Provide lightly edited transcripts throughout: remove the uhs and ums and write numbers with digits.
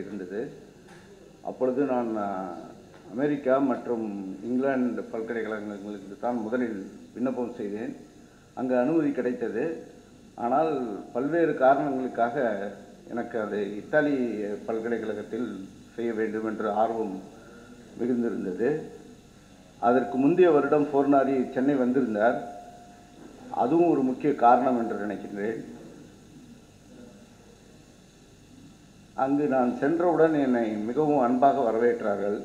இருந்தது. அப்பொழுது நான் அமெரிக்கா மற்றும் இங்கிலாந்து பல்கலைக்கழகங்களுக்கு தான் முதலில் விண்ணப்பம் செய்தேன். அங்கு அனுமதி கிடைத்தது. ஆனால் பல்வேறு காரணங்களுக்காக எனக்கு அது இத்தாலி பல்கலைக்கழகத்தில் செய்ய வேண்டும் என்ற ஆர்வம் மிகுந்திருந்தது. அதற்கு முந்தைய வருடம் ஃபோர்னாரி சென்னை வந்திருந்தார். அதுவும் ஒரு முக்கிய காரணம் என்று நினைக்கின்றேன். அங்கு நான் சென்றவுடன் என்னை மிகவும் அன்பாக வரவேற்றார்கள்.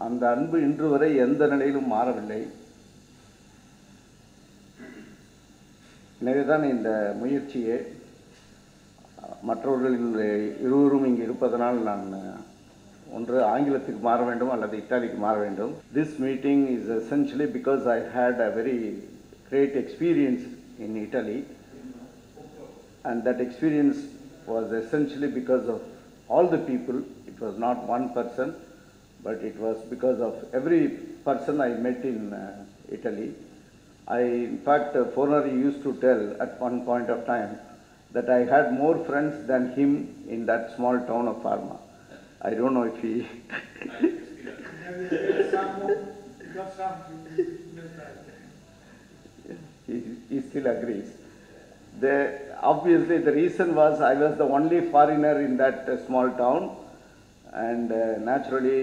அந்த அன்பு இன்று வரை எந்த நிலையிலும் மாறவில்லை. எனவேதான் இந்த முயற்சியே. மற்றவர்களில் இருவரும் இங்கு இருப்பதனால் நான் ஒன்று ஆங்கிலத்துக்கு மாற வேண்டும் அல்லது இத்தாலிக்கு மாற வேண்டும். This meeting is essentially because I had a very great experience in Italy, and that experience was essentially because of all the people. It was not one person, but it was because of every person I met in Italy. In fact, Fornari used to tell at one point of time that I had more friends than him in that small town of Parma. I don't know if he... he still agrees. Obviously, the reason was I was the only foreigner in that small town, and naturally,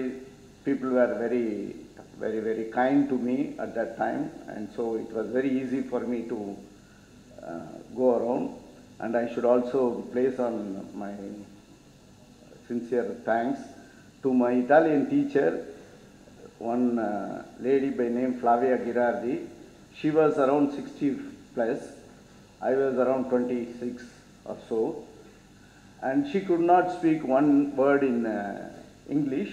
people were very kind to me at that time, and so it was very easy for me to go around. And I should also place on my sincere thanks to my Italian teacher, one lady by name Flavia Girardi. She was around 60 plus. I was around 26 or so, and she could not speak one word in English,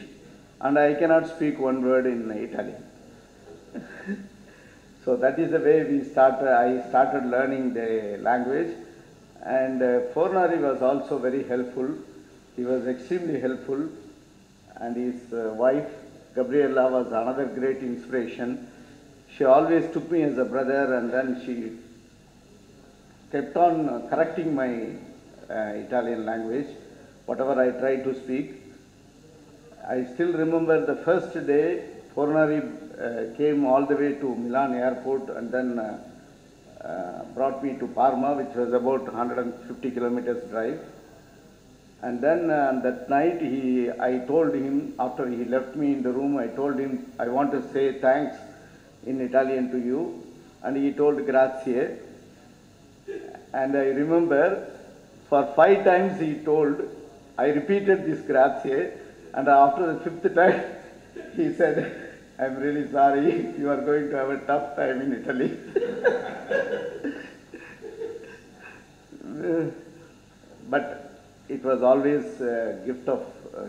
and I cannot speak one word in Italian. So that is the way I started learning the language. And Fornari was also very helpful. He was extremely helpful, and his wife Gabriella was another great inspiration. She always took me as a brother, and then she kept on correcting my Italian language, whatever I tried to speak. I still remember the first day Fornari came all the way to Milan airport and then brought me to Parma, which was about 150 kilometers drive. And then that night I told him, after he left me in the room, I told him, I want to say thanks in Italian to you. And he told grazie. And I remember for 5 times he told, I repeated this grazie, and after the 5th time he said, I'm really sorry, you are going to have a tough time in Italy. But it was always a gift of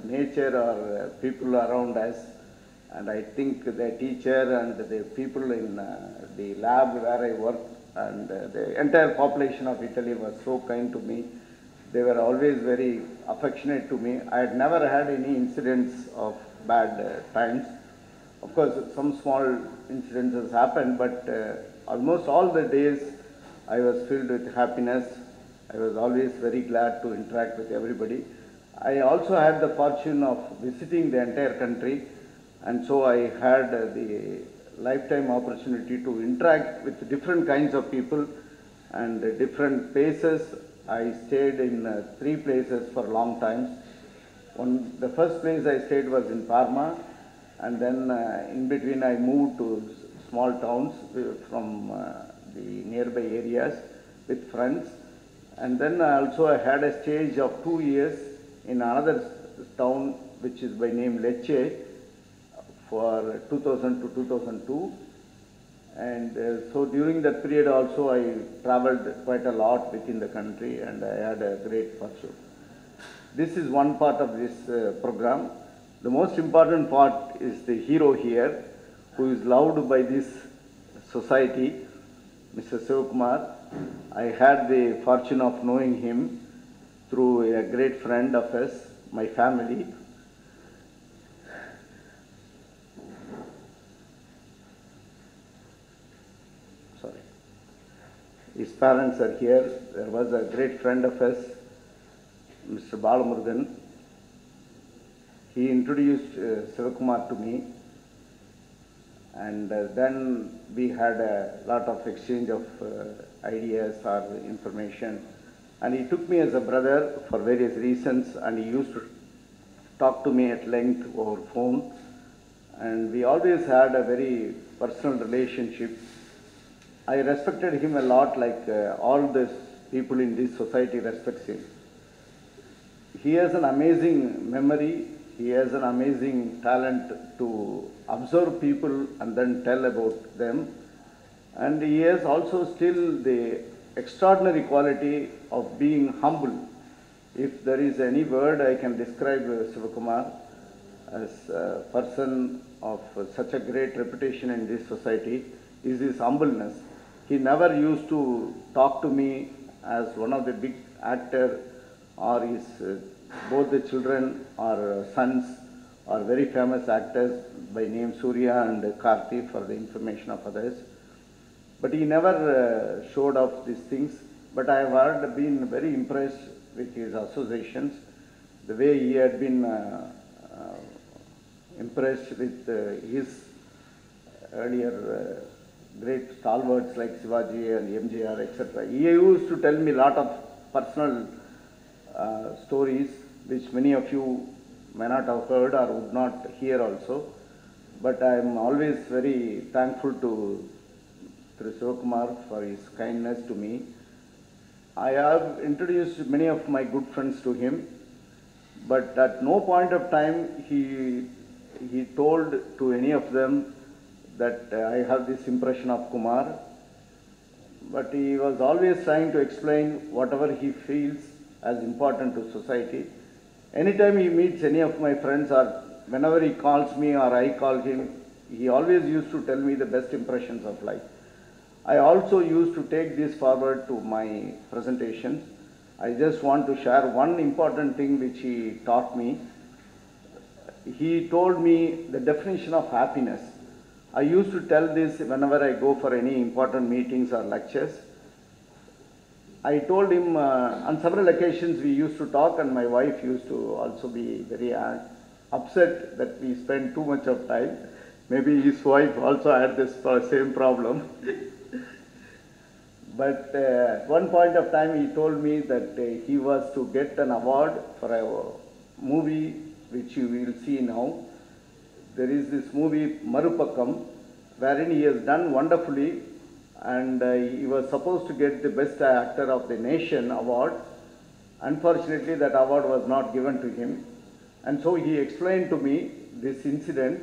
nature or people around us. And I think the teacher and the people in the lab where I worked and the entire population of Italy was so kind to me. They were always very affectionate to me. I had never had any incidents of bad times. Of course, some small incidences happened, but almost all the days I was filled with happiness. I was always very glad to interact with everybody. I also had the fortune of visiting the entire country, and so I had the lifetime opportunity to interact with different kinds of people and different places. I stayed in 3 places for long times. The first place I stayed was in Parma, and then in between I moved to small towns from the nearby areas with friends. And then also I had a stage of 2 years in another town which is by name Lecce for 2000 to 2002. And so during that period also I traveled quite a lot within the country, and I had a great fortune. This is one part of this program. The most important part is the hero here, who is loved by this society, Mr. SIVAKUMAR. I had the fortune of knowing him through a great friend of us, my family. His parents are here. There was a great friend of us, Mr. Balamurugan. He introduced SIVAKUMAR to me, and then we had a lot of exchange of ideas or information. And he took me as a brother for various reasons, and he used to talk to me at length over phone. And we always had a very personal relationship. I respected him a lot, like all the people in this society respects him. He has an amazing memory. He has an amazing talent to observe people and then tell about them. And he has also still the extraordinary quality of being humble. If there is any word I can describe SIVAKUMAR as a person of such a great reputation in this society, is his humbleness. He never used to talk to me as one of the big actor, or his both the children or sons are very famous actors by name Surya and Karthi, for the information of others. But he never showed off these things. But I have been very impressed with his associations, the way he had been impressed with his earlier great stalwarts like Shivaji and MJR, etc. He used to tell me a lot of personal stories which many of you may not have heard or would not hear also. But I am always very thankful to SIVAKUMAR for his kindness to me. I have introduced many of my good friends to him, but at no point of time he told to any of them that I have this impression of Kumar. But he was always trying to explain whatever he feels as important to society. Anytime he meets any of my friends, or whenever he calls me or I call him, he always used to tell me the best impressions of life. I also used to take this forward to my presentations. I just want to share one important thing which he taught me. He told me the definition of happiness. I used to tell this whenever I go for any important meetings or lectures. I told him on several occasions we used to talk, and my wife used to also be very upset that we spend too much of time. Maybe his wife also had this same problem. But at one point of time he told me that he was to get an award for a movie which you will see now. There is this movie Marupakam, wherein he has done wonderfully, and he was supposed to get the best actor of the nation award. Unfortunately, that award was not given to him. And so he explained to me this incident,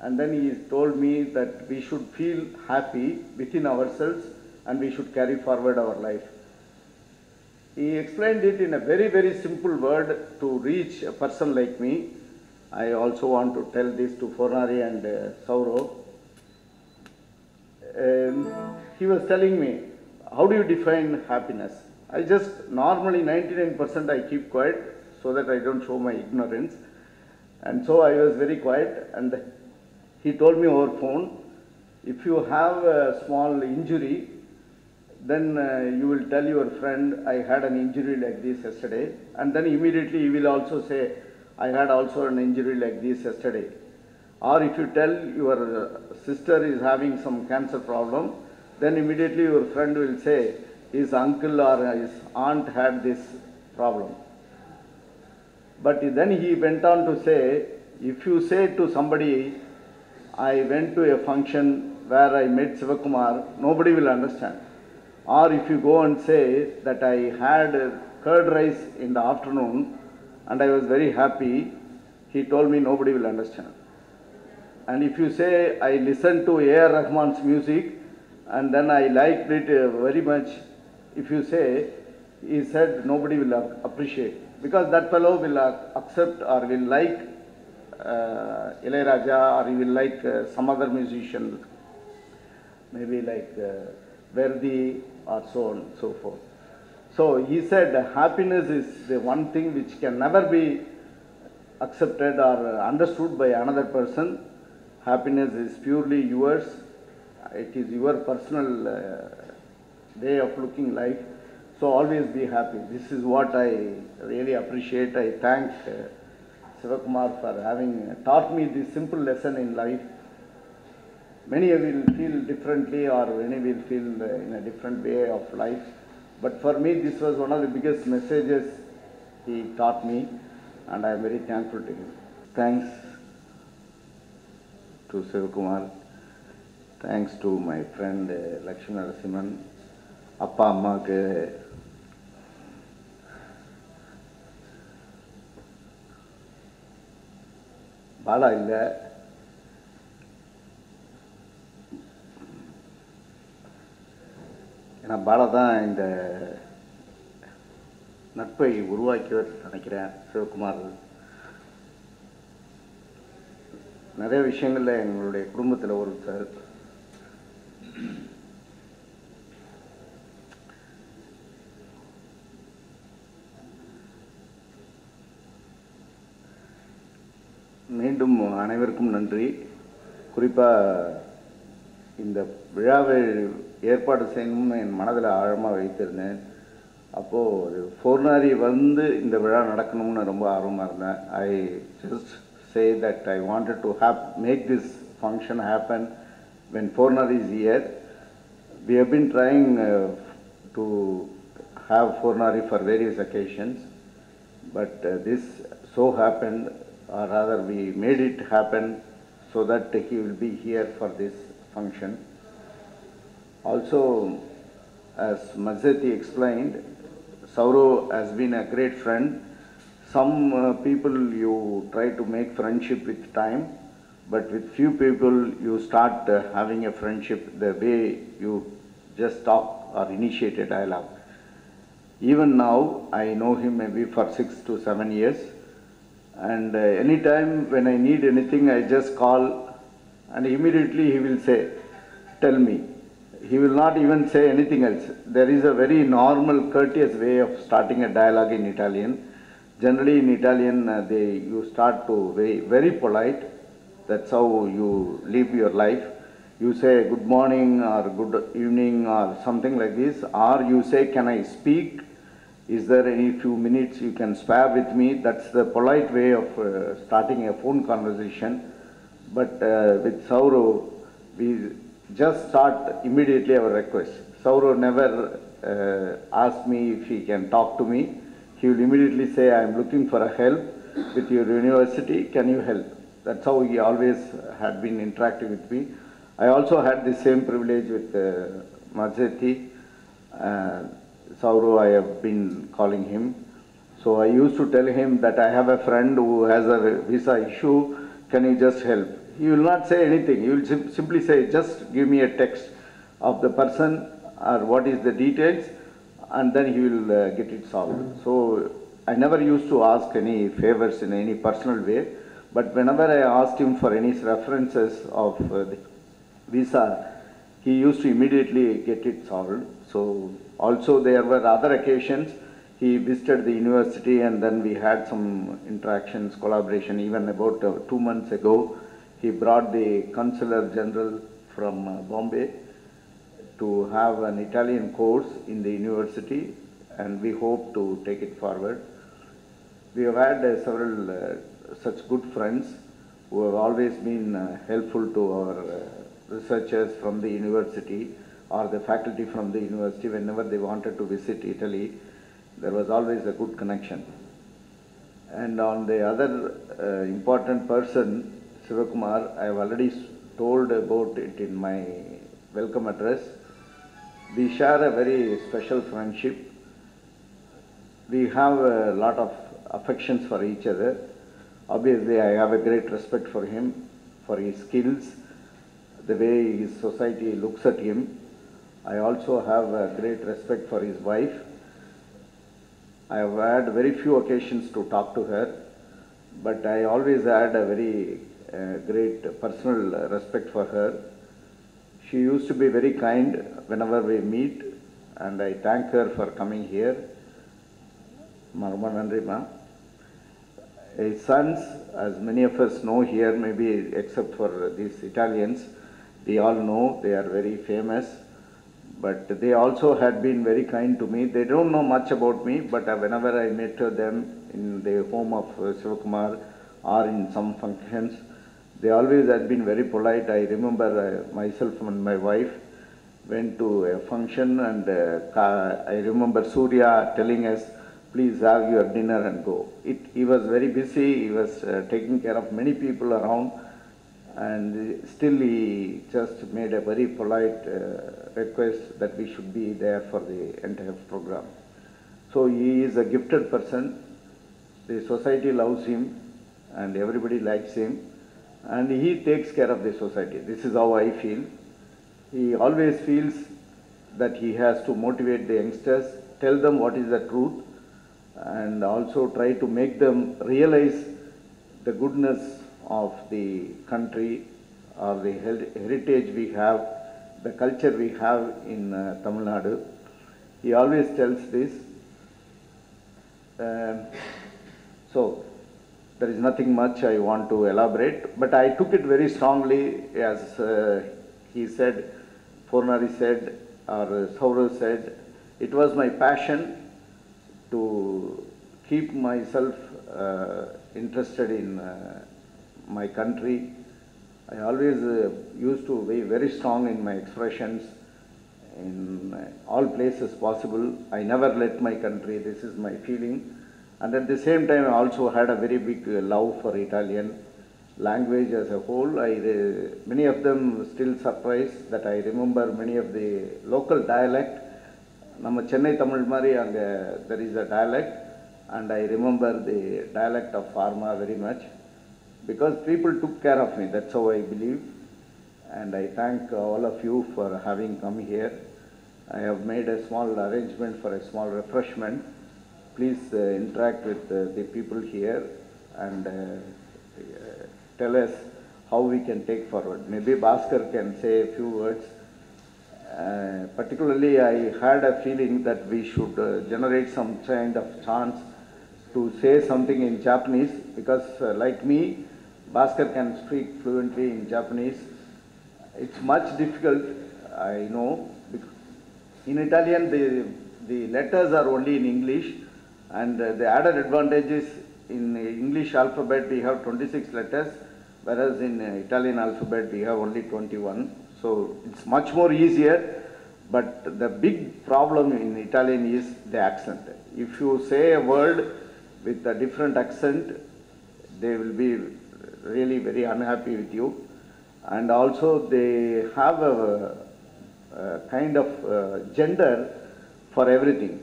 and then he told me that we should feel happy within ourselves and we should carry forward our life. He explained it in a very, very simple word to reach a person like me. I also want to tell this to Fornari and Sauro. He was telling me, how do you define happiness? I just normally 99% I keep quiet so that I don't show my ignorance. And so I was very quiet, and he told me over phone, if you have a small injury, then you will tell your friend, I had an injury like this yesterday, and then immediately you will also say, I had also an injury like this yesterday. Or if you tell your sister is having some cancer problem, then immediately your friend will say, his uncle or his aunt had this problem. But then he went on to say, if you say to somebody, I went to a function where I met SIVAKUMAR, nobody will understand. Or if you go and say that I had curd rice in the afternoon and I was very happy, he told me nobody will understand. And if you say I listened to A.R. Rahman's music and then I liked it very much, if you say, he said nobody will appreciate, because that fellow will accept or will like Ilayaraja, or he will like some other musician, maybe like Verdi or so on and so forth. So he said happiness is the one thing which can never be accepted or understood by another person. Happiness is purely yours. It is your personal way of looking life. So always be happy. This is what I really appreciate. I thank SIVAKUMAR for having taught me this simple lesson in life. Many will feel differently, or many will feel in a different way of life. But for me, this was one of the biggest messages he taught me, and I am very thankful to him. Thanks to SIVAKUMAR. Thanks to my friend Lakshmi Narasimhan. அப்பா அம்மாவுக்கு பாலா இல்லை, ஏன்னா பாலா தான் இந்த நட்பை உருவாக்கியவர் நினைக்கிறேன். சிவகுமார் நிறைய விஷயங்களில் எங்களுடைய குடும்பத்தில் ஒருத்தர். மீண்டும் அனைவருக்கும் நன்றி. குறிப்பாக இந்த விழாவை ஏற்பாடு செய்யணும்னு என் மனதில் ஆழமாக வைத்திருந்தேன். அப்போது ஃபோர்னாரி வந்து இந்த விழா நடக்கணும்னு ரொம்ப ஆர்வமாக இருந்தேன். I just say that I wanted to make this function happen when Fornari is here. We have been trying to have Fornari for various occasions, but this so happened, or rather we made it happen so that he will be here for this function. Also, as Mazzetti explained, Sauro has been a great friend. Some people you try to make friendship with time, but with few people you start having a friendship the way you just talk or initiate a dialogue. Even now, I know him maybe for 6 to 7 years, and anytime when I need anything, I just call, and immediately he will say, tell me. He will not even say anything else. There is a very normal, courteous way of starting a dialogue in Italian. Generally in Italian, you start to very polite. That's how you live your life. You say good morning or good evening or something like this, or you say, can I speak? Is there any few minutes you can spare with me? That's the polite way of starting a phone conversation. But with Sauro, we just start immediately our request. Sauro never asked me if he can talk to me. He will immediately say, I am looking for a help with your university, can you help? That's how he always had been interacting with me. I also had the same privilege with Mazzetti. Sauro, I have been calling him. So I used to tell him that I have a friend who has a visa issue, can you just help? He will not say anything. He will simply say, just give me a text of the person or what is the details, and then he will get it solved. So I never used to ask any favors in any personal way, but whenever I asked him for any references of the visa, he used to immediately get it solved. So also there were other occasions. He visited the university and then we had some interactions, collaboration. Even about 2 months ago, he brought the Consular General from Bombay to have an Italian course in the university, and we hope to take it forward. We have had several such good friends who have always been helpful to our researchers from the university or the faculty from the university. Whenever they wanted to visit Italy, there was always a good connection. And on the other important person, Sivakumar, I have already told about it in my welcome address. We share a very special friendship. We have a lot of affections for each other. Obviously, I have a great respect for him, for his skills, the way his society looks at him. I also have a great respect for his wife. I have had very few occasions to talk to her, but I always had a very great personal respect for her. She used to be very kind whenever we meet, and I thank her for coming here. Marma Nandrima. His sons, as many of us know here, maybe except for these Italians, we all know they are very famous. But they also had been very kind to me. They don't know much about me, but whenever I met them in the home of SIVAKUMAR or in some functions, they always had been very polite. I remember myself and my wife went to a function, and I remember Surya telling us, please have your dinner and go. He was very busy. He was taking care of many people around, and still he just made a very polite request that we should be there for the entire program. So he is a gifted person. The society loves him and everybody likes him, and he takes care of the society. This is how I feel. He always feels that he has to motivate the youngsters, tell them what is the truth, and also try to make them realize the goodness of the country or the heritage we have, the culture we have in Tamil Nadu. He always tells this. So there is nothing much I want to elaborate, but I took it very strongly, as he said, Fornari said, or Saurav said. It was my passion to keep myself interested in my country. I always used to be very strong in my expressions in all places possible. I never let my country, this is my feeling. And at the same time, I also had a very big love for Italian language as a whole. Many of them still surprised that I remember many of the local dialect. Nama Chennai Tamil Mari, there is a dialect, and I remember the dialect of Pharma very much, because people took care of me. That's how I believe. And I thank all of you for having come here. I have made a small arrangement for a small refreshment. Please interact with the people here and tell us how we can take forward. Maybe Bhaskar can say a few words. Particularly, I had a feeling that we should generate some kind of chance to say something in Japanese, because like me, Bhaskar can speak fluently in Japanese. It's much difficult, I know. In Italian, the letters are only in English, and the added advantage is in English alphabet we have 26 letters, whereas in Italian alphabet we have only 21. So it's much more easier, but the big problem in Italian is the accent. If you say a word with a different accent, they will be really very unhappy with you. And also they have a kind of gender for everything.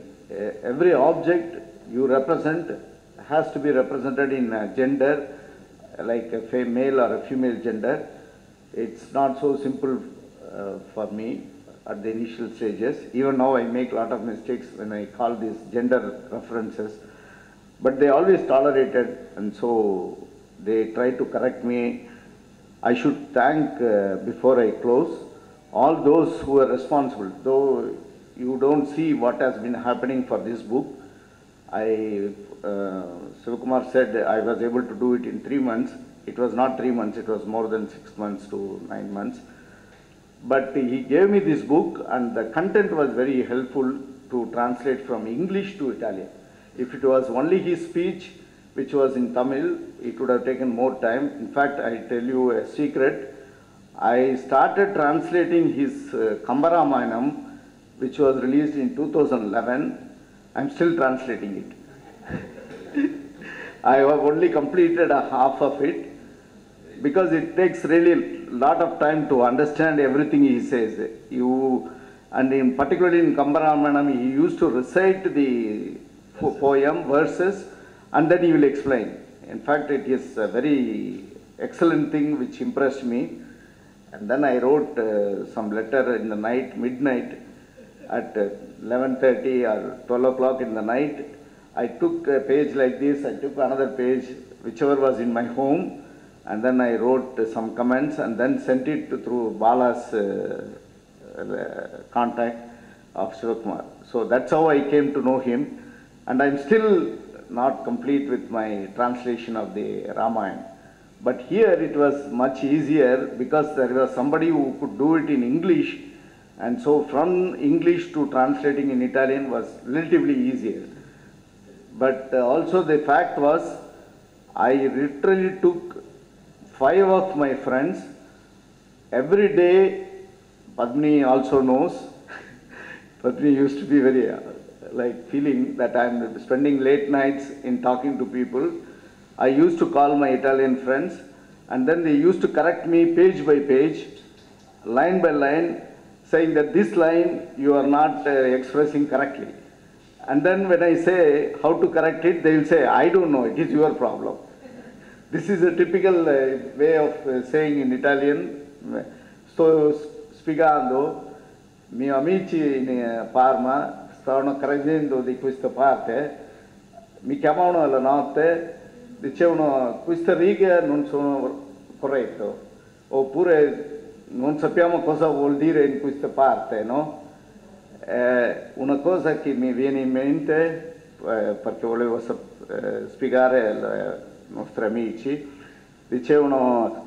Every object you represent has to be represented in a gender, like a male or a female gender. It's not so simple for me at the initial stages. Even now I make a lot of mistakes when I call these gender references, but they always tolerated, and so they try to correct me. I should thank, before I close, all those who are responsible. Though you don't see what has been happening for this book, Sivakumar said I was able to do it in 3 months. It was not 3 months, it was more than 6 months to 9 months. But he gave me this book, and the content was very helpful to translate from English to Italian. If it was only his speech, which was in Tamil, it would have taken more time. In fact, I tell you a secret. I started translating his Kambaramayana, which was released in 2011. I'm still translating it. I have only completed a half of it, because it takes really a lot of time to understand everything he says. And particularly in Kambaramayana, he used to recite the poem, verses, and then he will explain. In fact, it is a very excellent thing which impressed me. And then I wrote some letter in the night, midnight, at 11:30 or 12 o'clock in the night. I took a page like this, I took another page, whichever was in my home, and then I wrote some comments and then sent it through Bala's contact of Sivakumar. So that's how I came to know him, and I'm still not complete with my translation of the Ramayana. But here it was much easier, because there was somebody who could do it in English, And so from English to translating in Italian was relatively easier. But also the fact was, I literally took 5 of my friends every day. Padmini also knows. Padmini used to be very like feeling that I'm spending late nights in talking to people. I used to call my Italian friends, and then they used to correct me page by page, line by line, saying that this line you are not expressing correctly. And then when I say how to correct it, they will say, I don't know, it is your problem. This is a typical way of saying in Italian. Sto spiegando, miei amici in Parma stavano credendo di questa parte, mi chiamavano alla notte, dicevano queste righe non sono corrette, oppure non sappiamo cosa vuol dire in questa parte, no? Una cosa che mi viene in mente, perché volevo spiegare ai nostri amici, dicevano,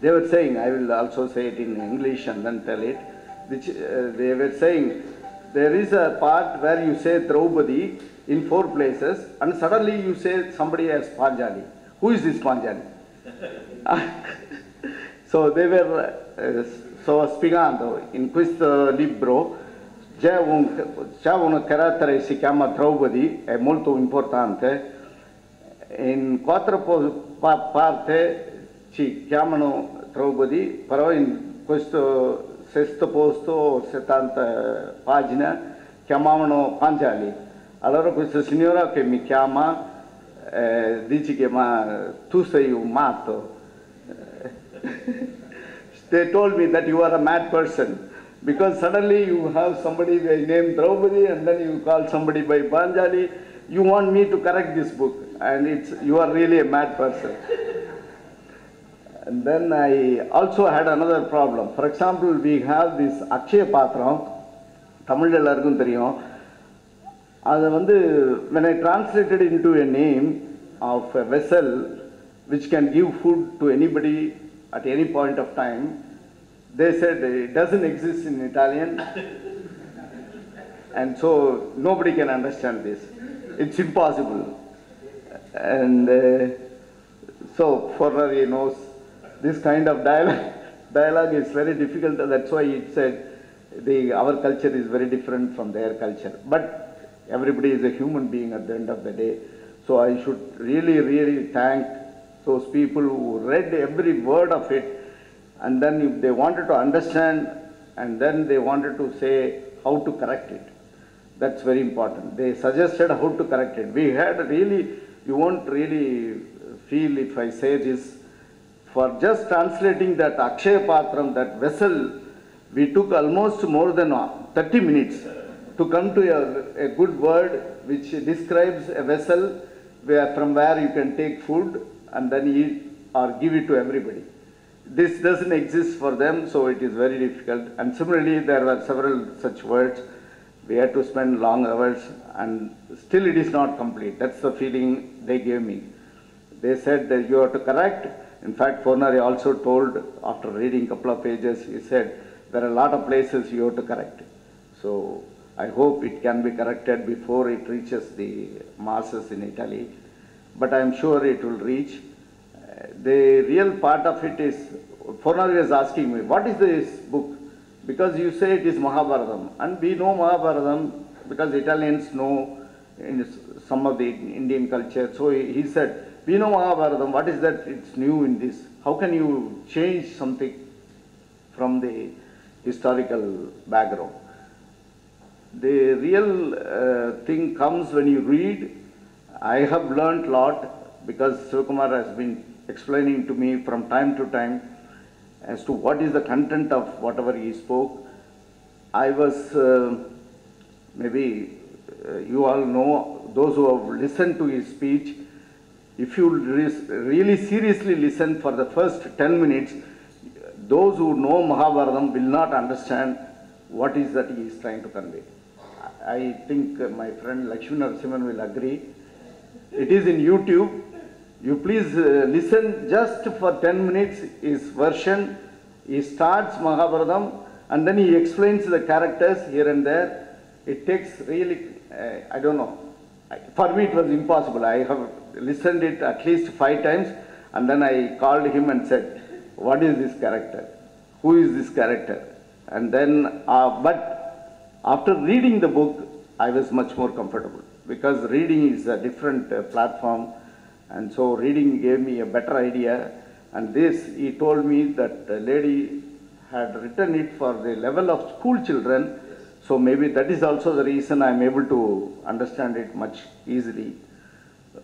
they were saying, I will also say it in English and then tell it, they were saying, there is a part where you say Draupadi in 4 places, and suddenly you say somebody else, Panjali. Who is this Panjali? So they were spiegando, in questo libro c'è un carattere che si chiama Draupadi, è molto importante, in 4 parti ci chiamano Draupadi, però in questo 6º posto, 70 pagine, chiamavano Panjali. Allora questa signora che mi chiama dice che ma tu sei un matto. They told me that you are a mad person because suddenly you have somebody by name Draupadi and then you call somebody by Panjali. You want me to correct this book and you are really a mad person. And then I also had another problem. For example, we have this Akshaya Patram, Tamil ellarkum theriyum. Adu vandu when I translated into a name of a vessel which can give food to anybody at any point of time, they said it doesn't exist in Italian and so nobody can understand this. It's impossible. And so Fornari knows this kind of dialogue is very difficult. That's why it said our culture is very different from their culture. But everybody is a human being at the end of the day. So I should really, really thank those people who read every word of it, and then if they wanted to understand, and then they wanted to say how to correct it. That's very important. They suggested how to correct it. We had really, you won't really feel if I say this, for just translating that Akshaya Patram, that vessel, we took almost more than 30 minutes to come to a good word which describes a vessel from where you can take food and then eat or give it to everybody. This doesn't exist for them, so it is very difficult. And similarly, there were several such words. We had to spend long hours and still it is not complete. That's the feeling they gave me. They said that you have to correct. In fact, Fornari also told, after reading a couple of pages, he said, there are a lot of places you have to correct. So I hope it can be corrected before it reaches the masses in Italy. But I am sure it will reach. The real part of it is, Fornari was asking me, what is this book? Because you say it is Mahabharatam. And we know Mahabharatam because Italians know in some of the Indian culture. So he said, we know Mahabharatam, what is that it's new in this? How can you change something from the historical background? The real thing comes when you read. I have learned a lot because SIVAKUMAR has been explaining to me from time to time as to what is the content of whatever he spoke. I was, maybe you all know, those who have listened to his speech, if you really seriously listen for the first 10 minutes, those who know Mahabharatam will not understand what is that he is trying to convey. I think my friend Lakshmi Narasimhan will agree. It is in YouTube. You please listen just for 10 minutes his version. He starts Mahabharatam and then he explains the characters here and there. It takes really, I don't know. For me, it was impossible. I have listened it at least 5 times, and then I called him and said, "What is this character? Who is this character?" And then, but after reading the book, I was much more comfortable, because reading is a different platform, and so reading gave me a better idea. And this, he told me that the lady had written it for the level of school children, so maybe that is also the reason I am able to understand it much easily.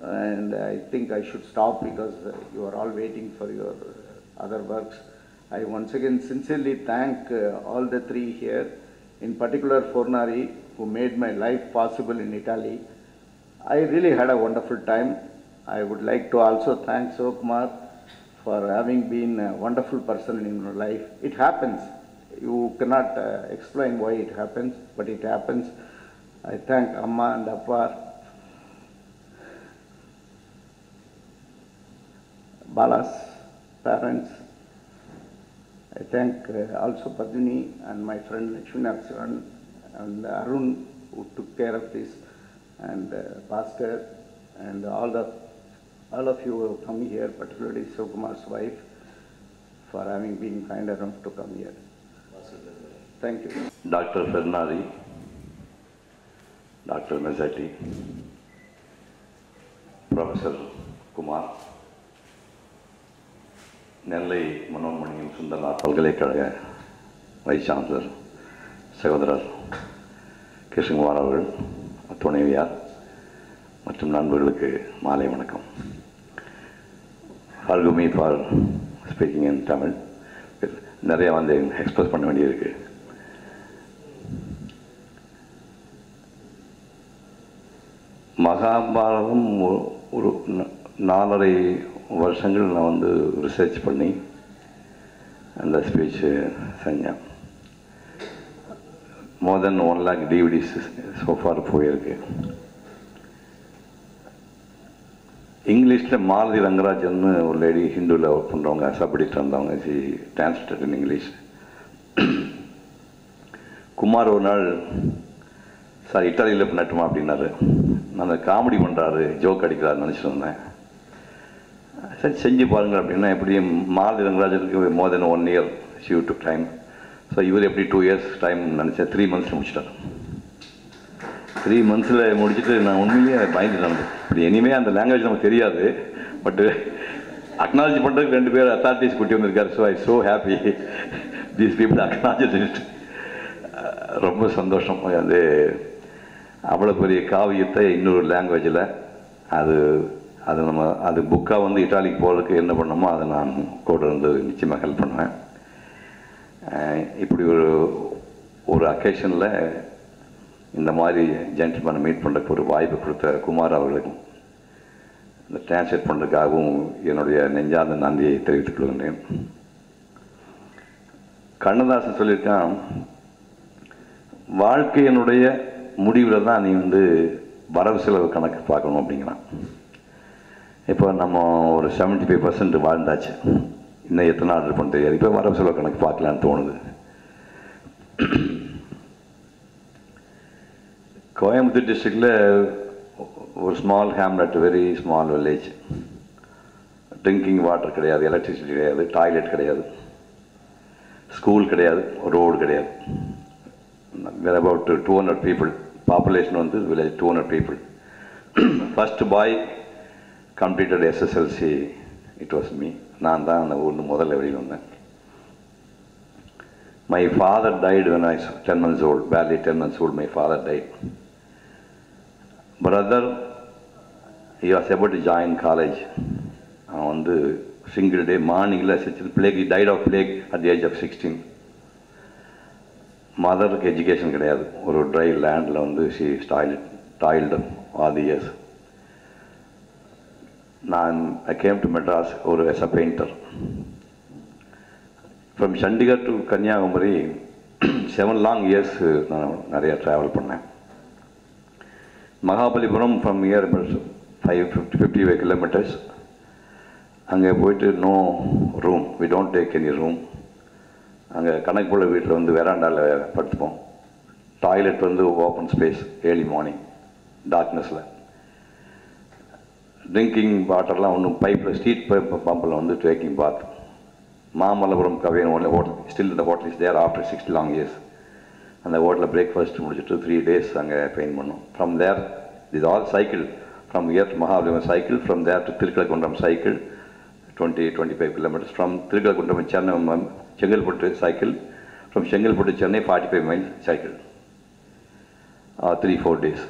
And I think I should stop, because you are all waiting for your other works. I once again sincerely thank all the 3 here, in particular Fornari, who made my life possible in Italy. I really had a wonderful time. I would like to also thank SIVAKUMAR for having been a wonderful person in your life. It happens. You cannot explain why it happens, but it happens. I thank Amma and Appa, Bala's parents. I thank also Padmini and my friend Lakshmi Narasimhan and Arun, who took care of this, and Pastor, and all of you who have come here, particularly SIVAKUMAR's wife, for having been kind enough to come here. Thank you. Dr. Fernari, Dr. Mazzetti, Professor Kumar, Nellai Manonmaniam Sundaranar பல்கலைக்கழக vice chancellor சகோதரர் கிருஷ்ணகுமார் அவர்கள், துணைவியார் மற்றும் நண்பர்களுக்கு மாலை வணக்கம். Forgive me for speaking in Tamil. நிறைய வந்து எக்ஸ்பிரஸ் பண்ண வேண்டியிருக்கு. மகாபாரதம் ஒரு 4.5 வருஷங்கள் நான் வந்து ரிசர்ச் பண்ணி அந்த ஸ்பீச் செஞ்சேன். மோர் தென் 1 lakh டிவிடிஸ் சோஃபார் போயிருக்கு. இங்கிலீஷில் மாலதி ரங்கராஜன்னு ஒரு லேடி ஹிந்துவில் ஒர்க் பண்ணுறவங்க, சப்டிட்டு வந்தவங்க, C translated in English. Kumar ஒரு நாள், சார் இட்டாலியில் பண்ணட்டுமா அப்படின்னாரு. நான் காமெடி பண்ணுறாரு, ஜோக் அடிக்கிறாருன்னு நினச்சிட்டு வந்தேன். சரி செஞ்சு பாருங்கள் அப்படின்னா, எப்படியும் மாலதி ரங்கராஜனுக்கு மோர் தென் 1 year she took time. So இவர் எப்படி 2 years டைம் நினச்சேன். 3 months முடிச்சிட்டார். 3 months முடிச்சுட்டு நான் உண்மையிலேயே பயந்துட்டேன். இப்படி இனிமேல் அந்த லாங்குவேஜ் நமக்கு தெரியாது, பட்டு அக்னாலஜ் பண்ணுறதுக்கு 2 பேர் அத்தாரிட்டிஸ் கூட்டி வந்திருக்காரு. So I so happy these people acknowledge it. ரொம்ப சந்தோஷம். அது அவ்வளோ பெரிய காவியத்தை இன்னொரு லாங்குவேஜில் அது நம்ம அது புக்காக வந்து இட்டாலிக்கு போகிறதுக்கு என்ன பண்ணணுமோ அதை நான் கூட இருந்து நிச்சயமாக ஹெல்ப் பண்ணுவேன். இப்படி ஒரு அக்கேஷனில் இந்த மாதிரி ஜென்டில்மேனை மீட் பண்ணுறதுக்கு ஒரு வாய்ப்பு கொடுத்த குமார் அவர்களுக்கும் இந்த டிரான்ஸ்லேட் பண்ணுறதுக்காகவும் என்னுடைய நெஞ்சார்ந்த நன்றியை தெரிவித்துக் கொள்கின்றேன். கண்ணதாசன் சொல்லியிருக்கான், வாழ்க்கையினுடைய முடிவில் தான் நீ வந்து வரவு செலவு கணக்கு பார்க்கணும் அப்படிங்கிறான். இப்போ நம்ம ஒரு 75% வாழ்ந்தாச்சு, இன்னும் எத்தனை ஆர்டர் பண்ண தெரியாது. இப்போ வரவு செலவு கணக்கு பார்க்கலான்னு தோணுது. கோயம்புத்தூர் டிஸ்ட்ரிக்டில் ஒரு small Hamlet, very small village. Drinking water கிடையாது, எலக்ட்ரிசிட்டி கிடையாது, டாய்லெட் கிடையாது, ஸ்கூல் கிடையாது, ரோடு கிடையாது. வேர் அபவுட் 200 people. பாப்புலேஷன் வந்து village 200 people. First bye completed SSLC, it was me. நான் தான் அந்த ஊரில் முதல்ல வெளியில் வந்தேன். My father died when I was 10 months old, barely 10 months old. My father died. Brother, he was about to join college. அவன் வந்து சிங்கிள் டே மார்னிங்கில் plague, he died of plague at the age of 16. மதருக்கு education கிடையாது. ஒரு try லேண்டில் வந்து she toiled all the years. I came to Madras as a painter. From Chandigarh to Kanyakumari, 7 long years I traveled. Mahabalipuram from here about 50 அங்கே கணக்குள்ள வீட்டில் வந்து வெராண்டாவில் படுத்துப்போம். டாய்லெட் வந்து ஓப்பன் ஸ்பேஸ், ஏர்லி மார்னிங் டார்க்னஸில். ட்ரிங்கிங் வாட்டர்லாம் ஒன்றும் பைப்பில் ஸ்ட்ரீட் பம்பில் வந்து டேக்கிங் பாத். மாமல்லபுரம் கவியன் ஒன்லி ஹோட்டல், ஸ்டில் இந்த hotel is there after 60 long years. அந்த ஹோட்டலில் பிரேக்ஃபாஸ்ட் முடிச்சுட்டு 3 days அங்கே பெயிண்ட் பண்ணோம். From there is all cycle. From here to Mahabalipuram cycle, from there to Thirukalukundram cycle 20-25 kilometers. From Tirukalakuntram Chennai, Chengalpattu cycle. From Chengalpattu Chennai 45 miles cycle. 3-4 days.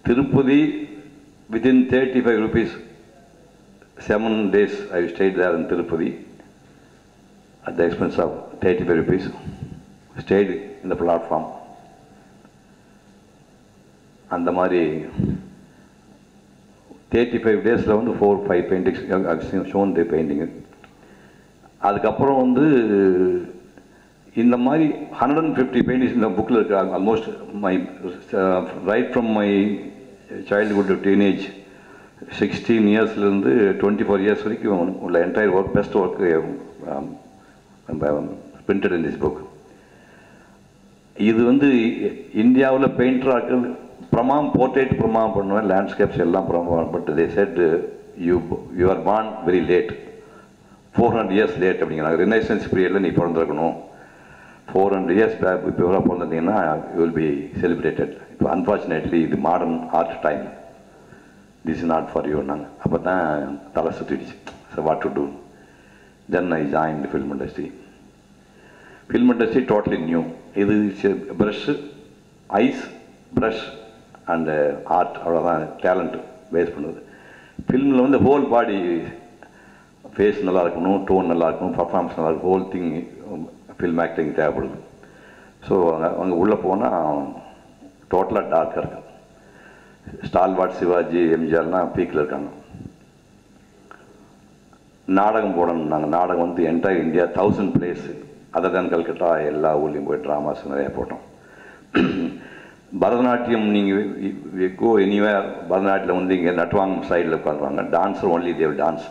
Tirupati within 35 rupees, 7 days I stayed there in Tirupati at the expense of 35 rupees. Stayed in the platform. அந்த மாதிரி 35 days வந்து 4-5 paintings shown the painting. அதுக்கப்புறம் வந்து இந்த மாதிரி 150 paintings இந்த புக்கில் இருக்கு. Almost my right from my childhood to teenage 16 yearsலேருந்து 24 years வரைக்கும் உள்ள entire work, best work printed in this book. இது வந்து இந்தியாவில் பெயிண்டராக பிரமாம், போர்ட்ரேட் பிரமாம் பண்ணுவேன், லேண்ட்ஸ்கேப்ஸ் எல்லாம் பிரமாம். But they said you are born very late, 400 years late அப்படிங்கிறாங்க. ரினைசன்ஸ் பீரியடில் நீ பிறந்திருக்கணும். 400 years பேக் இப்போ எவ்வளோ பிறந்திருந்தீங்கன்னா யூ வில் பி செலிப்ரேட்டட். இப்போ அன்ஃபார்ச்சுனேட்லி இது modern art time, this is not for you நாங்கள். அப்போ தான் தலை சுற்றிடுச்சு. So what to do? Then I join the film industry. Film industry totally new. இது brush, eyes, brush and art, அவ்வளோதான் talent base பண்ணுது. ஃபில்மில் வந்து ஹோல் பாடி, ஃபேஸ் நல்லா இருக்கணும், டோன் நல்லா இருக்கணும், பர்ஃபார்மன்ஸ் நல்லா இருக்கும், ஹோல் திங் ஃபில்ம் ஆக்டிங் தேவைப்படுது. ஸோ அங்கே உள்ளே போனால் டோட்டலாக டார்க்காக இருக்கு. ஸ்டால்வார்ட் சிவாஜி, எம்ஜிஆர்லாம் பீக்கில் இருக்காங்க. நாடகம் போடணும். நாங்கள் நாடகம் வந்து entire India 1000 place, other than Calcutta, எல்லா ஊர்லேயும் போய் ட்ராமாஸ் நிறையா போட்டோம். பரதநாட்டியம் நீங்கள் கோ எனிவேர், பரதநாட்டியம் வந்து இங்கே நட்வாங் சைடில் உட்காந்துருவாங்க. Dancer only they dance,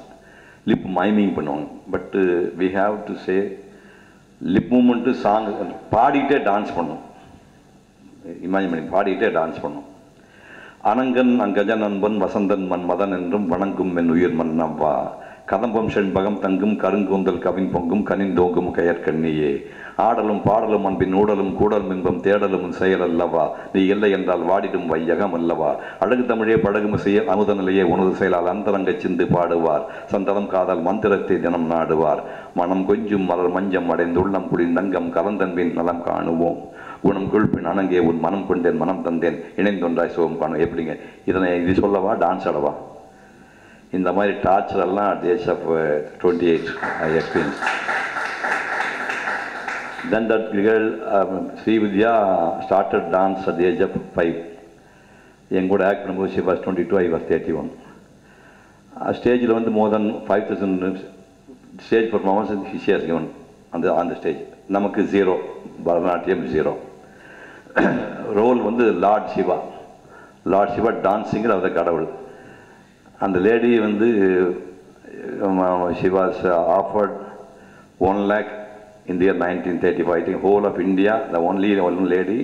lip miming பண்ணுவாங்க. But we have to say lip movement, song பாடிக்கிட்டே டான்ஸ் பண்ணும். இமேஜின் பண்ணி பாடிக்கிட்டே டான்ஸ் பண்ணும். அனங்கன் அங்கஜன் அன்பன் வசந்தன் மன் மதன் என்றும் வணங்கும் என் உயிர் மன்னவா, கதம்பம் செண்பகம் தங்கும் கருங்கூந்தல் கவின் பொங்கும் கனிந்தோங்கும் கயற்கண்ணியே, ஆடலும் பாடலும் அன்பின் ஊடலும் கூடலும் இன்பம் தேடலும் செயல் அல்லவா, நீ இல்லை என்றால் வாடிடும் வையகம் அல்லவா, அழகு தமிழே படகும செய்ய அமுத நிலையே உனது செயலால் அந்தரங்க சிந்து பாடுவார், சந்தனம் காதல் மந்திரத்தை தினம் நாடுவார், மனம் கொஞ்சும் மலர் மஞ்சம் அடைந்துள்ளம் குடி நங்கம் கலந்தன்பின் நலம் காணுவோம், குணம் குழ்பின் அணங்கே உன் மனம் கொண்டேன் மனம் தந்தேன் இணைந்தொன்றாய் சுகம் காணும். எப்படிங்க இதனை இது சொல்லவா, டான்ஸ் ஆடவா? இந்த மாதிரி டார்ச்சர் எல்லாம் at the age of 28 I experienced. Then that girl, Srividya, started dance at the age of 5. என் கூட ஆக்ட் பண்ணும்போது she was 22, I was 31. ஸ்டேஜில் வந்து more than 5000 stage performance she has given அந்த ஸ்டேஜ். நமக்கு 0, Bharatanatyam 0. Role வந்து Lord Siva டான்ஸிங்கில் அந்த கடவுள். அந்த லேடி வந்து she was offered 1 lakh in the year 1935. I think whole of India, the only one lady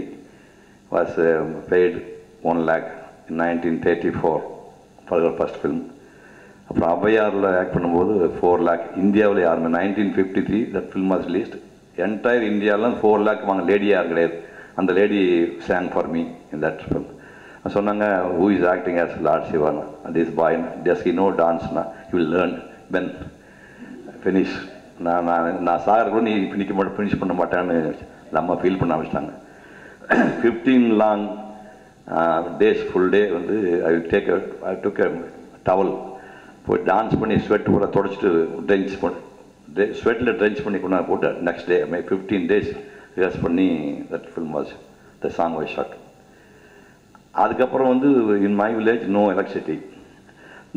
was paid 1 lakh in 1934 for her first film. அப்புறம் அவ்வையாரில் act பண்ணும்போது 4 lakh. இந்தியாவில் யாருமே 1953 that film was released. Entire இந்தியாவில் 4 lakh வாங்க lady யார் கிடையாது. அந்த lady sang for me in that film. சொன்னாங்க who is acting as Lord Shiva, this boy does he know dance, he will learn when finish. நான் சாகர கூட நீ finish பண்ண மாட்டேன்னு நம்ம ஃபீல் பண்ண ஆரம்பிச்சிட்டாங்க. 15 long days ஃபுல் டே வந்து I took a towel போய் டான்ஸ் பண்ணி ஸ்வெட் கூட தொடச்சிட்டு ட்ரென்ச் பண்ணி ஸ்வெட்டில் ட்ரென்ச் பண்ணி கொண்டா போட்டு நெக்ஸ்ட் டே 15 days ரிஹர்ஸ் பண்ணி that film was the song was shot. அதுக்கப்புறம் வந்து in my village no electricity,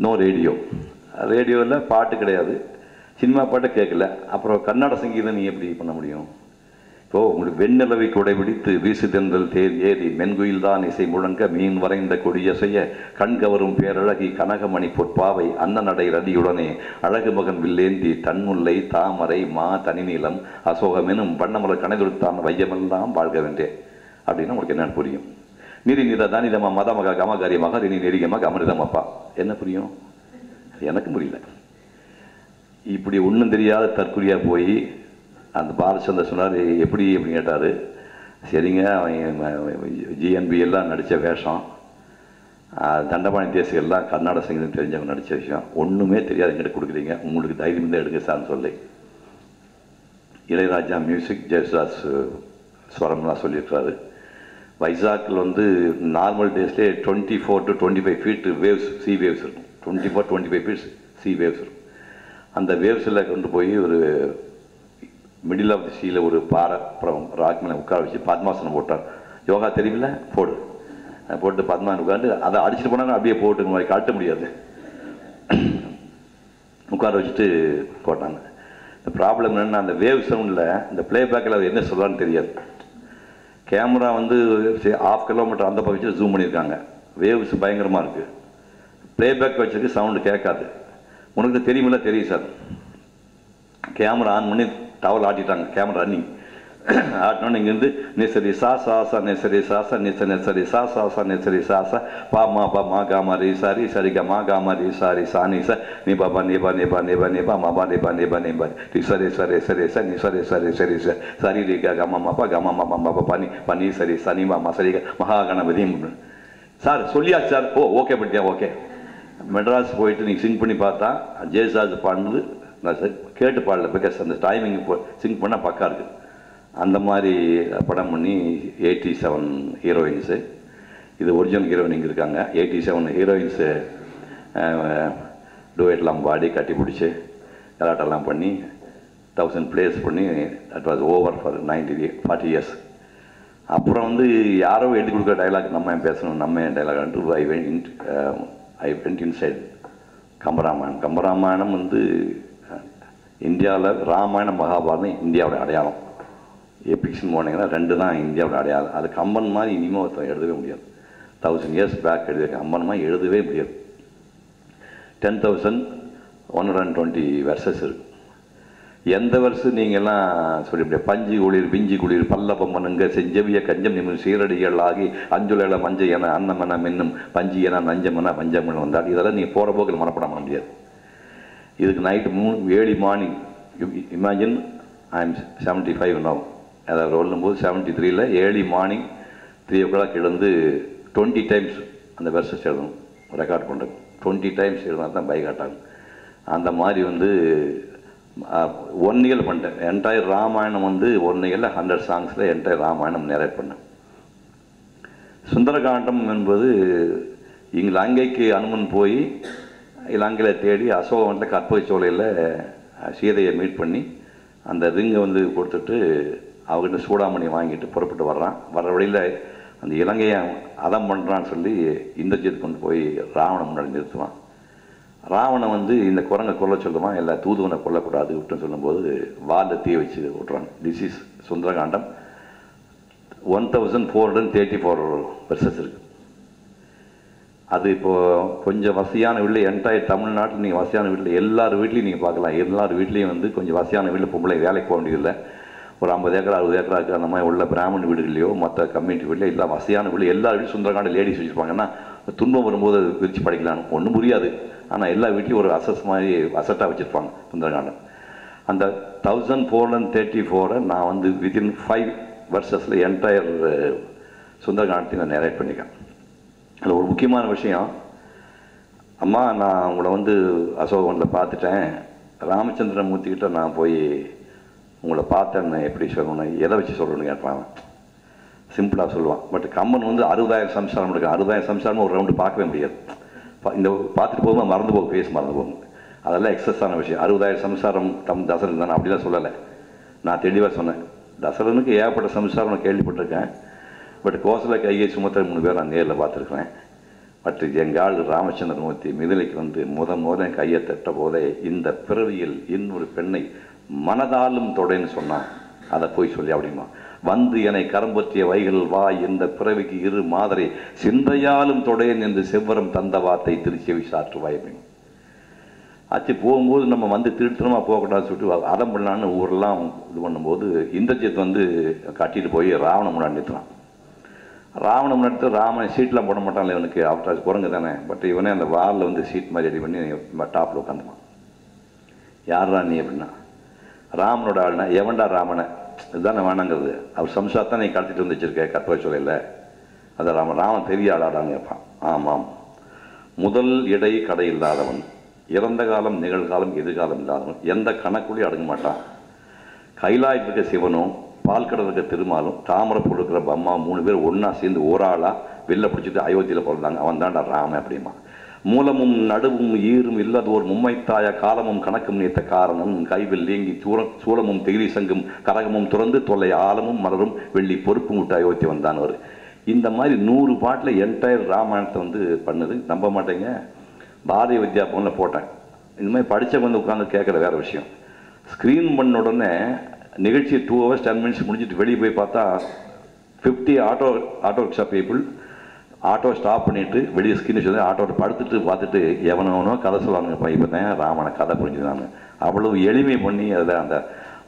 no ரேடியோவில் பாட்டு கிடையாது, சினிமா பாட்டு கேட்கல. அப்புறம் கர்நாடக சங்கீதம் நீ எப்படி பண்ண முடியும்? இப்போது உங்களுக்கு வெண்ணிலவை குடைபிடித்து வீசுதென்றல் தேர் ஏறி மென்குயில் தான் இசை முழங்க மீன் வரைந்த கொடியசைய கண்கவரும் பேரழகி கனகமணி பொற்பாவை அன்னநடை ரதியுடனே அழகு மகன் வில்லேந்தி தன்முல்லை தாமரை மா தனிநீளம் அசோகமெனும் வண்ணமலர் கணைதொடுத்தான் வையமெல்லாம் வாழ்க வென்றேன் அப்படின்னா உங்களுக்கு என்னென்னு புரியும். நீரி நீர தானிதமா மதமக கமகாரிய மகரினி நெறிகமாக அமிர்தமப்பா என்ன புரியும்? எனக்கு புரியல. இப்படி ஒன்றும் தெரியாத தற்குறியாக போய் அந்த பாலச்சந்தர் சொன்னார் எப்படி அப்படின்னு கேட்டார். சரிங்க, அவன் ஜிஎன்பி எல்லாம் நடித்த வேஷம், தண்டபாணி தேசியம் எல்லாம் கர்நாடக சங்கீதம் தெரிஞ்சவங்க நடித்த விஷயம், ஒன்றுமே தெரியாது எங்கிட்ட கொடுக்குறீங்க, உங்களுக்கு தைரியம் தான் எடுங்க சார்னு சொல்லி இளையராஜா மியூசிக் ஜெயசுதாஸ் ஸ்வரம்லாம் சொல்லியிருக்காரு. வைசாக்கில் வந்து நார்மல் டேஸ்லேயே 24 to 25 feet waves, sea waves இருக்கும். 24-25 feet சி வேவ்ஸ் இருக்கும். அந்த வேவ்ஸில் கொண்டு போய் ஒரு மிடில் ஆஃப் தி சீல ஒரு பாறை அப்புறம் ராக் மேலே உட்கார வச்சு பத்மாசனம் போட்டார். யோகா தெரியுமில்ல, போடு போட்டு பத்மாசனம் உட்காந்து அதை அடிச்சுட்டு போனாங்க, அப்படியே போட்டு மாதிரி காட்ட முடியாது, உட்கார வச்சுட்டு போட்டாங்க. இந்த ப்ராப்ளம் என்னென்னா அந்த வேவ் சவுண்டில் இந்த ப்ளேபேக்கில் அது என்ன சொல்லலான்னு தெரியாது. கேமரா வந்து 1/2 kilometer அந்த பக்கம் வச்சு ஜூம் பண்ணியிருக்காங்க, வேவ்ஸ் பயங்கரமாக இருக்குது. ப்ளேபேக் வச்சுருக்கு, சவுண்டு கேட்காது. உனக்கு தெரியுமில்ல? தெரியும் சார். கேமரா ஆன் பண்ணி டவல் ஆட்டிட்டாங்க, கேமரா ரன்னிங் ஆட்டினோன்னு இங்கேருந்து நெசரி சா சாசா நெசரி சாசா நெசரி சா சாசா நெசரி சாசா பா மா காமா ரீ சாரி சரி மா காமா ரீ சாரி சா நீ சா நீ பாபா நேபா நேபா நேபா நேபா மாபா நேபா நேபா நேபா ரி சரி சரி சரி சார் நீ சரி சரி சரி சார் சரி ரீ கமா மாப்பா கமா மாப்பா மாப்பா பனி பனி சரி சனி மாமா சரி மகா கணபதி சார் சொல்லியாச்சு சார். ஓ ஓகே பண்ணிட்டியா? ஓகே. மெட்ராஸ் போயிட்டு நீங்கள் சிங் பண்ணி பார்த்தா ஜெயசாஜ் பாடுனது நான் சார் கேட்டு பாடல, பிகாஸ் அந்த டைமிங் இப்போ சிங் பண்ணால் பக்கா இருக்குது. அந்த மாதிரி படம் பண்ணி 87 ஹீரோயின்ஸு. இது ஒரிஜினல் ஹீரோயின் இங்கே இருக்காங்க. 87 ஹீரோயின்ஸு டூயட்லாம் பாடி கட்டி பிடிச்சி கலாட்டெல்லாம் பண்ணி 1000 plays பண்ணி that was over for 40 years. அப்புறம் வந்து யாரோ எழுதி கொடுக்குற டைலாக் நம்ம பேசணும், நம்ம dialogue I went inside Kambaramayanam. Kambaramayanam வந்து இந்தியாவில் ராமாயணம் மகாபாரதம் இந்தியாவோட அடையாளம். எபிக்ஸ்ன்னு போனீங்கன்னா 2 தான் இந்தியாவோட அடையாளம். அது கம்பன் மாதிரி இனிமேல் ஒருத்தர் எழுதவே முடியாது. 1000 years பேக் எழுதியிருக்க கம்பன் மாதிரி எழுதவே முடியாது. 10,120 verses இருக்குது. எந்த வருஷம் நீங்கள்லாம் சொல்லிவிட பஞ்சு குளிர் பிஞ்சு குளிர் பல்ல பொம்மனுங்க செஞ்சவிய கஞ்சம் நிமிடம் சீரடிகள் ஆகி அஞ்சுல மஞ்சள் என அன்னமென மின்னும் பஞ்சு என நஞ்சமென பஞ்சமென வந்தால் இதெல்லாம் நீங்கள் போகிற போக்கில் மனப்பட முடியாது. இதுக்கு night 7 morning imagine I am 75 no, அதை சொல்லும்போது 73ல் 7 மார்னிங் 3 o'clock எழுந்து 20 times அந்த வெர்சஸ் எழுதணும், ரெக்கார்ட் பண்ணுறது 20 times எழுதினா தான் பை காட்டாங்க. அந்த மாதிரி வந்து 1 year பண்ணிட்டேன். என்டையர் ராமாயணம் வந்து 1 yearல 100 songs என்டையர் ராமாயணம் நரேட் பண்ணேன். சுந்தரகாண்டம் என்பது இலங்கைக்கு அனுமன் போய் இலங்கையில் தேடி அசோகவனத்தில் கற்பக சோலையில் சீதையை மீட் பண்ணி அந்த ரிங்கை வந்து கொடுத்துட்டு அவங்ககிட்ட சூடாமணி வாங்கிட்டு புறப்பட்டு வர்றான். வர்ற வழியில் அந்த இலங்கையை அதம் பண்ணுறான்னு சொல்லி இந்திரஜித் கொண்டு போய் ராவணன் முன்னாடி நிறுத்துவான். ராவணன் வந்து இந்த குரங்கை கொல்ல சொல்லுவான், எல்லா தூதுவனை கொல்லக்கூடாது விட்டுன்னு சொல்லும்போது வாலில் தீ வச்சு விட்றாங்க. This is Sundarakandam. 1434 verses இருக்குது. அது இப்போது கொஞ்சம் வசதியான வீட்டில் என்டையர் தமிழ்நாட்டில் நீங்கள் வசதியான வீட்டில் எல்லார் வீட்லேயும் நீங்கள் பார்க்கலாம். எல்லார் வீட்லேயும் வந்து கொஞ்சம் வசதியான வீட்டில் பொம்பளை வேலைக்கு போக வேண்டியதில்லை. ஒரு 50 ஏக்கர் 60 ஏக்கராக்கு அந்த மாதிரி உள்ள பிராமண வீடுகளையோ மற்ற கம்யூனிட்டி வீட்டில் இல்லை வசதியான வீடு எல்லா வீட்லையும் சுந்தரகாண்டம் லேடிஸ் வச்சுருப்பாங்கன்னா துன்பம் வரும்போது அது பிரித்து படிக்கலான்னு ஒன்றும் புரியாது. ஆனால் எல்லா வீட்லேயும் ஒரு அசஸ் மாதிரி அசட்டாக வச்சுருப்பாங்க சுந்தரகாண்டம். அந்த 1434 நான் வந்து வித்தின் 5 verses என்டையர் சுந்தரகாண்டத்தை நான் நரேட் பண்ணிக்கேன். அதில் ஒரு முக்கியமான விஷயம், அம்மா நான் உங்களை வந்து அசோகவனில் பார்த்துட்டேன், ராமச்சந்திரமூர்த்திக்கிட்ட நான் போய் உங்களை பார்த்தேன்னு எப்படி சொல்லணும், எதை வச்சு சொல்லணும்னு கேட்பான். சிம்பிளாக சொல்லுவான். பட் கம்மன் வந்து 60,000 சம்சாரம் இருக்கு. 60,000 சம்சாரமும் ஒரு ரவுண்டு பார்க்கவே முடியாது. இந்த பார்த்துட்டு போகும்போது மறந்து போகும், ஃபேஸ் மறந்து போகும். அதெல்லாம் எக்ஸஸான விஷயம். 60,000 சம்சாரம் தசரன் தானே அப்படிலாம் சொல்லலை. நான் தெளிவாக சொன்னேன், தசரனுக்கு ஏகப்பட்ட சம்சாரம் நான் கேள்விப்பட்டிருக்கேன். பட் கோசலை கையை சுமத்த 3 பேர் நான் நேரில் பார்த்துருக்குறேன். பட் எங்கள் ஆள் ராமச்சந்திரமூர்த்தி மிதிலைக்கு வந்து முதல் கையை தட்ட போதே இந்த பிறவியில் இன்னொரு பெண்ணை மனதாலும் தொடைன்னு சொன்னான். அதை போய் சொல்லி அப்படிமா வந்து என்னை கரம்பற்றிய வைகள் வா எந்த பிறவிக்கு இரு மாதிரி சிந்தையாலும் தொடையன் என்று செவ்வரம் தந்த வார்த்தை திருச்செவி சாற்றுவாய் அப்படின்னு ஆச்சு. போகும்போது நம்ம வந்து திருத்தனமாக போகக்கூடாதுன்னு சொல்லிட்டு அடம் பண்ணலான்னு ஊரெல்லாம் இது பண்ணும்போது இந்திரஜித் வந்து கட்டிட்டு போய் ராவணன் முன்னாடி நிறுத்தினான். ராவணன் முன்னாடி ராமன் சீட்லாம் போட மாட்டான்ல, இவனுக்கு அவட்டாச்சு குரங்கு தானே. பட் இவனே அந்த வாலில் வந்து சீட் மாதிரி ரெடி பண்ணி டாப்பில் உட்காந்துப்பான். யாரா நீ அப்படின்னா, ராமனோட ஆளுனா எவன்டா ராமனை இதுதானே வேணாங்கிறது. அவர் சம்சாரத்தான் நீ கடத்திட்டு வந்து வச்சிருக்க கற்பக சொல்லையில், அதான் ராமன் பெரிய ஆளாடான்னு கேட்பான். ஆமாம், முதல் இடை கடை இல்லாதவன், இறந்த காலம் நிகழ்காலம் எதிர்காலம் இல்லாதவன், எந்த கணக்குள்ளேயும் அடங்க மாட்டான். கைலாயில் இருக்க சிவனும் பால் கடல் இருக்க திருமாலும் தாமரை கொடுக்குற பம்மா 3 பேர் ஒன்றா சேர்ந்து ஒரு ஆளாக வெளில பிடிச்சிட்டு அயோத்தியில் பிறந்தாங்க. அவன் தான்டா ராமன் அப்படிமா. மூலமும் நடுவும் ஈரும் இல்லாத ஒரு மும்மைத்தாய காலமும் கணக்கும் நீத்த காரணம் கைவில் ஏங்கி சூலமும் தெகிரி சங்கும் கரகமும் துறந்து தொல்லை ஆலமும் மலரும் வெள்ளி பொறுப்பு விட்டு அயோத்தி வந்தானவர். இந்த மாதிரி 100 பாட்டில் என்டையர் ராமாயணத்தை வந்து பண்ணுது. நம்ப மாட்டேங்க, பாரதிய வித்யா பவனில் போட்டேன். இந்த மாதிரி படித்தவங்க வந்து உட்காந்து கேட்குற வேறு விஷயம். ஸ்க்ரீன் பண்ண உடனே நிகழ்ச்சி 2 hours 10 minutes முடிச்சுட்டு வெளியே போய் பார்த்தா 50 auto rickshaw people auto stop பண்ணிவிட்டு வெளியே ஸ்க்ரீன் சொல்லி ஆட்டோவை படுத்துட்டு பார்த்துட்டு எவனவனோ கதை சொல்லுவானுங்கப்பா. இப்போ தான் ராமனை கதை புரிஞ்சுதாங்க. அவ்வளவு எளிமை பண்ணி அதில் அந்த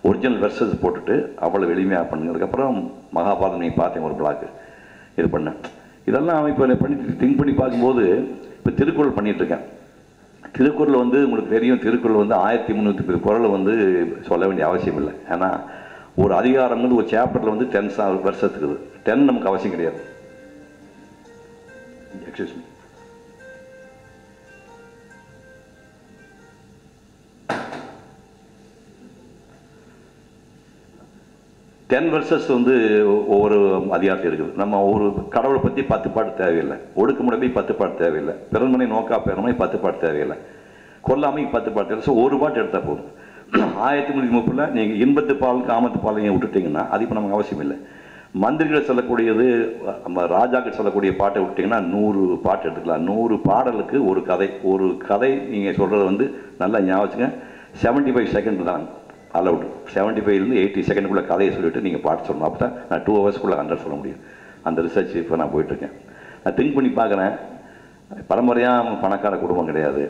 ஒரிஜினல் வெர்சஸ் போட்டுட்டு அவ்வளோ எளிமையாக பண்ணுங்கிறதுக்கப்புறம் மகாபாரதம் நீங்கள் பார்த்தேன் ஒரு பிளாக்கு இது பண்ணேன். இதெல்லாம் இப்போ பண்ணி திங்க் பண்ணி பார்க்கும்போது இப்போ திருக்குறள் பண்ணிகிட்ருக்கேன். திருக்குறள் வந்து உங்களுக்கு தெரியும், திருக்குறள் வந்து 1310 குறளை வந்து சொல்ல வேண்டிய அவசியம் இல்லை. ஏன்னா ஒரு அதிகாரம் வந்து ஒரு சாப்டரில் வந்து 10 வருஷத்துக்கு 10 நமக்கு அவசியம் கிடையாது. Excuse me. டென் வெர்சஸ் வந்து ஒவ்வொரு அதிகாரத்தில் இருக்குது. நம்ம ஒரு கடவுளை பற்றி 10 பாட்டு தேவையில்லை, ஒடுக்குமுறை போய் 10 பாட்டு தேவையில்லை, பிறன்மனை நோக்கா பெருமை 10 பாட்டு தேவையில்லை, கொல்லாமைக்கு 10 பாட்டு தேவை. ஸோ ஒரு பாட்டு எடுத்தால் போதும். 1330 நீங்கள் இன்பத்து பால் காமத்து பாலையும் விட்டுட்டிங்கன்னா அது இப்போ நமக்கு அவசியம் இல்லை. மந்திரிகள் சொல்லக்கூடியது நம்ம ராஜாக்கள் சொல்லக்கூடிய பாட்டை விட்டிங்கன்னா 100 பாட்டு எடுத்துக்கலாம். 100 பாடலுக்கு ஒரு கதை நீங்கள் சொல்கிறது வந்து நல்லா ஞாபகம் 75 செகண்ட் தான் அலவுடு. 75லேருந்து 80 செகண்டுக்குள்ளே கதையை சொல்லிவிட்டு நீங்கள் பாட்டு சொல்லணும். அப்போ தான் நான் 2 ஹவர்ஸ்க்குள்ளே 100 சொல்ல முடியும். அந்த ரிசர்ச் இப்போ நான் போயிட்டுருக்கேன். நான் திங்க் பண்ணி பார்க்குறேன், பரம்பரையாக பணக்கார குடும்பம் கிடையாது,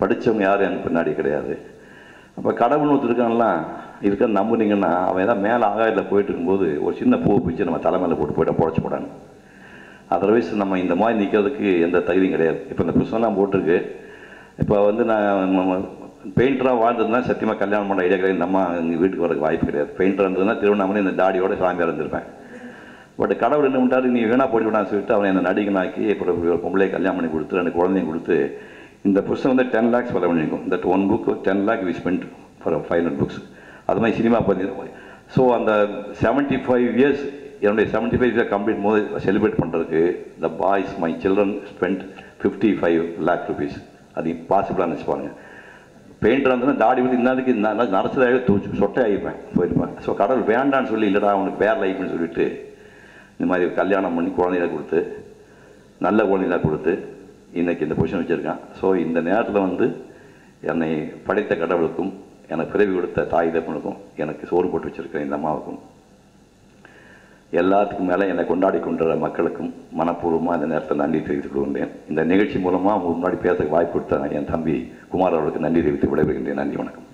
படித்தவங்க யாரும் எனக்கு பின்னாடி கிடையாது. அப்போ கடவுள்னு ஒருத்தருக்கான்லாம் இருக்க நம்புனீங்கன்னா அவன் ஏதாவது மேலே ஆகாயத்தில் போயிட்டு இருக்கும்போது ஒரு சின்ன பூ பிடிச்சி நம்ம தலைமையில் போட்டு போய்ட்டா புடச்சி போடான்னு. அதர்வைஸ் நம்ம இந்த மாதிரி நிற்கிறதுக்கு எந்த தகுதியும் கிடையாது. இப்போ இந்த புத்தகம்லாம் போட்டிருக்கு. இப்போ வந்து நான் பெயிண்டராக வாழ்ந்ததுன்னா சத்தியமாக கல்யாணம் பண்ண ஐடியா கிடையாது. நம்ம எங்கள் வீட்டுக்கு வரதுக்கு வாய்ப்பு கிடையாது. பெயிண்டராக இருந்ததுன்னா திருவண்ணாமலை இந்த தாடியோட சாமியாக இருந்திருப்பேன். பட் கடவுள் என்ன பண்ணிட்டாரு, நீ வேணா போட்டு விடான்னு சொல்லிட்டு அவனை என்னை நடிகனாக்கி இப்போ ஒரு பொம்பளையை கல்யாணம் பண்ணி கொடுத்து 2 குழந்தையும் கொடுத்து இந்த புத்தகம் வந்து 10 lakhs செலவு பண்ணியிருக்கும். That 1 book 10 lakh we spent for 500 books. அது மாதிரி சினிமா பண்ணி. ஸோ அந்த 75 years என்னுடைய 75 years கம்ப்ளீட் போது செலிப்ரேட் பண்ணுறதுக்கு த boys my children spend 55 lakh rupees. அது பாசிபிளாக நினச்சிப்பாங்க. பெயிண்டர் இருந்ததுன்னா தாடி வந்து இன்னதுக்கு நரசதாகவே சொட்டை ஆகிப்பேன் போயிருப்பேன். ஸோ கடவுள் வேண்டான்னு சொல்லி இல்லைடா அவனுக்கு வேறு லைஃப்னு சொல்லிட்டு இந்த மாதிரி கல்யாணம் பண்ணி குழந்தைகளை கொடுத்து நல்ல குழந்தைகளாக கொடுத்து இன்றைக்கி இந்த பொசிஷன் வச்சுருக்கான். ஸோ இந்த நேரத்தில் வந்து என்னை படைத்த கடவுளுக்கும் எனக்கு பிறவி கொடுத்த தாய் தப்பனுக்கும் எனக்கு சோறு போட்டு வச்சுருக்கிறேன் இந்த அம்மாவுக்கும் எல்லாத்துக்கும் மேலே என்னை கொண்டாடி கொண்ட மக்களுக்கும் மனப்பூர்வமாக இந்த நேரத்தில் நன்றி தெரிவித்துக் கொள்கின்றேன். இந்த நிகழ்ச்சி மூலமாக முன்னாடி பேச வாய்ப்பு கொடுத்த என் தம்பி குமார் அவர்களுக்கு நன்றி தெரிவித்து விடைபெறுகின்றேன். நன்றி, வணக்கம்.